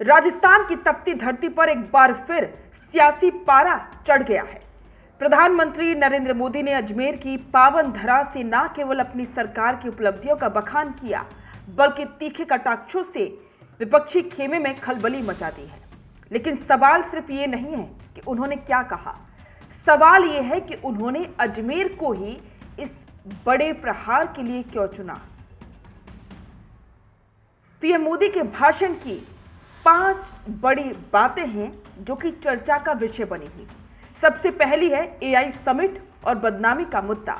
राजस्थान की तपती धरती पर एक बार फिर सियासी पारा चढ़ गया है। प्रधानमंत्री नरेंद्र मोदी ने अजमेर की पावन धरा से न केवल अपनी सरकार की उपलब्धियों का बखान किया, बल्कि तीखे कटाक्षों से विपक्षी खेमे में खलबली मचा दी है। लेकिन सवाल सिर्फ ये नहीं है कि उन्होंने क्या कहा, सवाल ये है कि उन्होंने अजमेर को ही इस बड़े प्रहार के लिए क्यों चुना। पीएम मोदी के भाषण की 5 बड़ी बातें हैं जो कि चर्चा का विषय बनी हुई। सबसे पहली है एआई समिट और बदनामी का मुद्दा।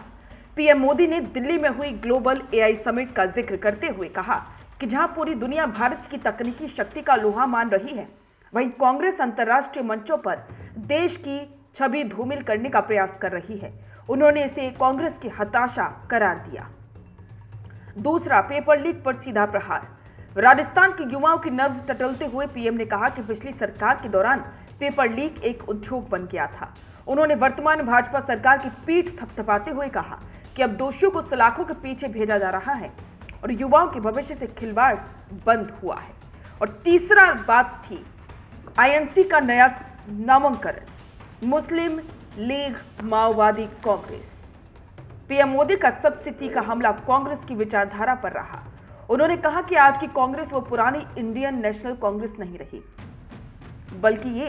पीएम मोदी ने दिल्ली में हुई ग्लोबल एआई समिट का जिक्र करते हुए कहा कि जहां पूरी दुनिया भारत की तकनीकी शक्ति का लोहा मान रही है, वहीं कांग्रेस अंतर्राष्ट्रीय मंचों पर देश की छवि धूमिल करने का प्रयास कर रही है। उन्होंने इसे कांग्रेस की हताशा करार दिया। दूसरा, पेपर लीक पर सीधा प्रहार। राजस्थान के युवाओं की नब्ज टटोलते हुए पीएम ने कहा कि पिछली सरकार के दौरान पेपर लीक एक उद्योग बन गया था। उन्होंने वर्तमान भाजपा सरकार की पीठ थपथपाते हुए कहा कि अब दोषियों को सलाखों के पीछे भेजा जा रहा है और युवाओं के भविष्य से खिलवाड़ बंद हुआ है। और तीसरा बात थी आईएनसी का नया नामकरण, मुस्लिम लीग माओवादी कांग्रेस। पीएम मोदी का सबसे तीखा हमला कांग्रेस की विचारधारा पर रहा। उन्होंने कहा कि आज की कांग्रेस वो पुरानी इंडियन नेशनल कांग्रेस नहीं रही, बल्कि ये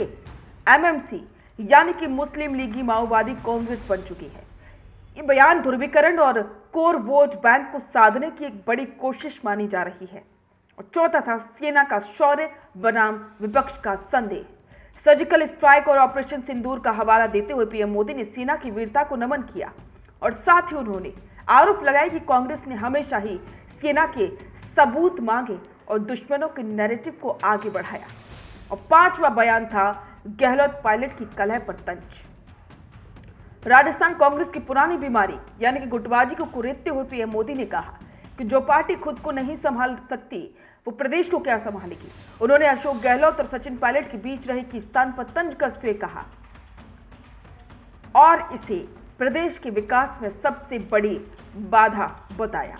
एमएमसी यानी कि मुस्लिम लीगी माओवादी कांग्रेस बन चुकी है। ये बयान ध्रुवीकरण और कोर वोट बैंक को साधने की एक बड़ी कोशिश मानी जा रही है। और चौथा था सेना का शौर्य बनाम विपक्ष का संदेह। सर्जिकल स्ट्राइक और ऑपरेशन सिंदूर का हवाला देते हुए पीएम मोदी ने सेना की वीरता को नमन किया और साथ ही उन्होंने आरोप लगाया कि कांग्रेस ने हमेशा ही सेना के सबूत मांगे और दुश्मनों के नैरेटिव को आगे बढ़ाया। और 5वां बयान था गहलोत पायलट की कलह पर तंज। राजस्थान कांग्रेस की पुरानी बीमारी यानी कि गुटबाजी को कुरेदते हुए पीएम मोदी ने कहा कि जो पार्टी खुद को नहीं संभाल सकती वो प्रदेश को क्या संभालेगी। उन्होंने अशोक गहलोत और सचिन पायलट के बीच रहे खींचतान पर तंज कसते हुए कहा और इसे प्रदेश के विकास में सबसे बड़ी बाधा बताया।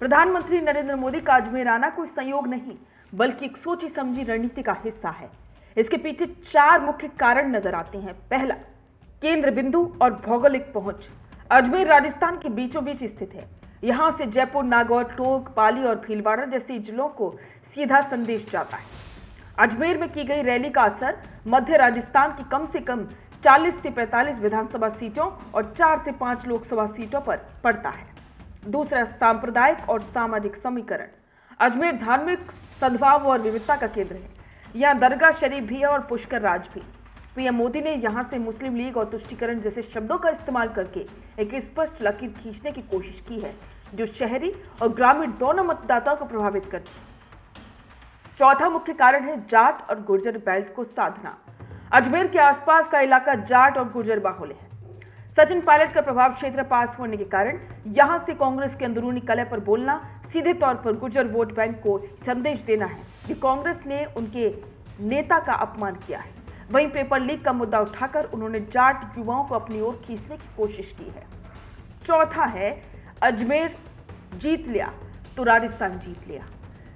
प्रधानमंत्री नरेंद्र मोदी का अजमेर आना कोई संयोग नहीं, बल्कि एक सोची समझी रणनीति का हिस्सा है। इसके पीछे 4 मुख्य कारण नजर आते हैं। पहला, केंद्र बिंदु और भौगोलिक पहुंच। अजमेर राजस्थान के बीचों बीच स्थित है। यहां से जयपुर, नागौर, टोंक, पाली और भीलवाड़ा जैसे जिलों को सीधा संदेश जाता है। अजमेर में की गई रैली का असर मध्य राजस्थान की कम से कम 40 से 45 विधानसभा सीटों और 4 से 5 लोकसभा सीटों पर पड़ता है। दूसरा, सांप्रदायिक और सामाजिक समीकरण। अजमेर धार्मिक सद्भाव और विविधता का केंद्र है। यहाँ दरगाह शरीफ भी है और पुष्कर राज भी। पीएम मोदी ने यहाँ से मुस्लिम लीग और तुष्टीकरण जैसे शब्दों का इस्तेमाल करके एक स्पष्ट लकीर खींचने की कोशिश की है जो शहरी और ग्रामीण दोनों मतदाताओं को प्रभावित करती है। चौथा मुख्य कारण है जाट और गुर्जर बेल्ट को साधना। अजमेर के आसपास का इलाका जाट और गुर्जर बाहुल्य है। सचिन पायलट का प्रभाव क्षेत्र पास होने के कारण यहां से कांग्रेस के अंदरूनी कलह पर बोलना सीधे तौर पर गुर्जर वोट बैंक को संदेश देना है कि कांग्रेस ने उनके नेता का अपमान किया है। वहीं पेपर लीक का मुद्दा उठाकर उन्होंने जाट युवाओं को अपनी ओर खींचने की कोशिश की है। चौथा है अजमेर जीत लिया तो राजस्थान जीत लिया।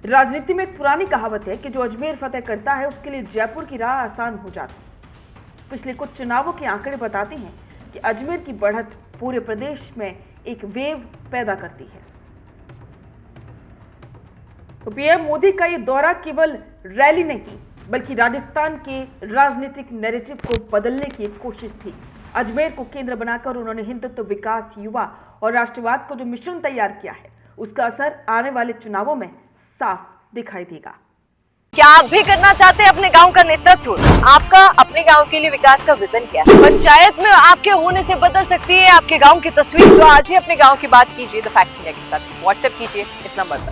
राजनीति में एक पुरानी कहावत है कि जो अजमेर फतेह करता है उसके लिए जयपुर की राह आसान हो जाती। पिछले कुछ चुनावों के आंकड़े बताते हैं कि अजमेर की बढ़त पूरे प्रदेश में एक वेव पैदा करती है। तो पीएम मोदी का यह दौरा केवल रैली नहीं, बल्कि राजस्थान के राजनीतिक नैरेटिव को बदलने की एक कोशिश थी। अजमेर को केंद्र बनाकर उन्होंने हिंदुत्व, विकास, युवा और राष्ट्रवाद को जो मिश्रण तैयार किया है, उसका असर आने वाले चुनावों में साफ दिखाई देगा। क्या आप भी करना चाहते हैं अपने गांव का नेतृत्व? आपका अपने गांव के लिए विकास का विजन क्या है? पंचायत में आपके होने से बदल सकती है आपके गांव की तस्वीर। तो आज ही अपने गांव की बात कीजिए द फैक्ट इंडिया के साथ। व्हाट्सएप कीजिए इस नंबर पर।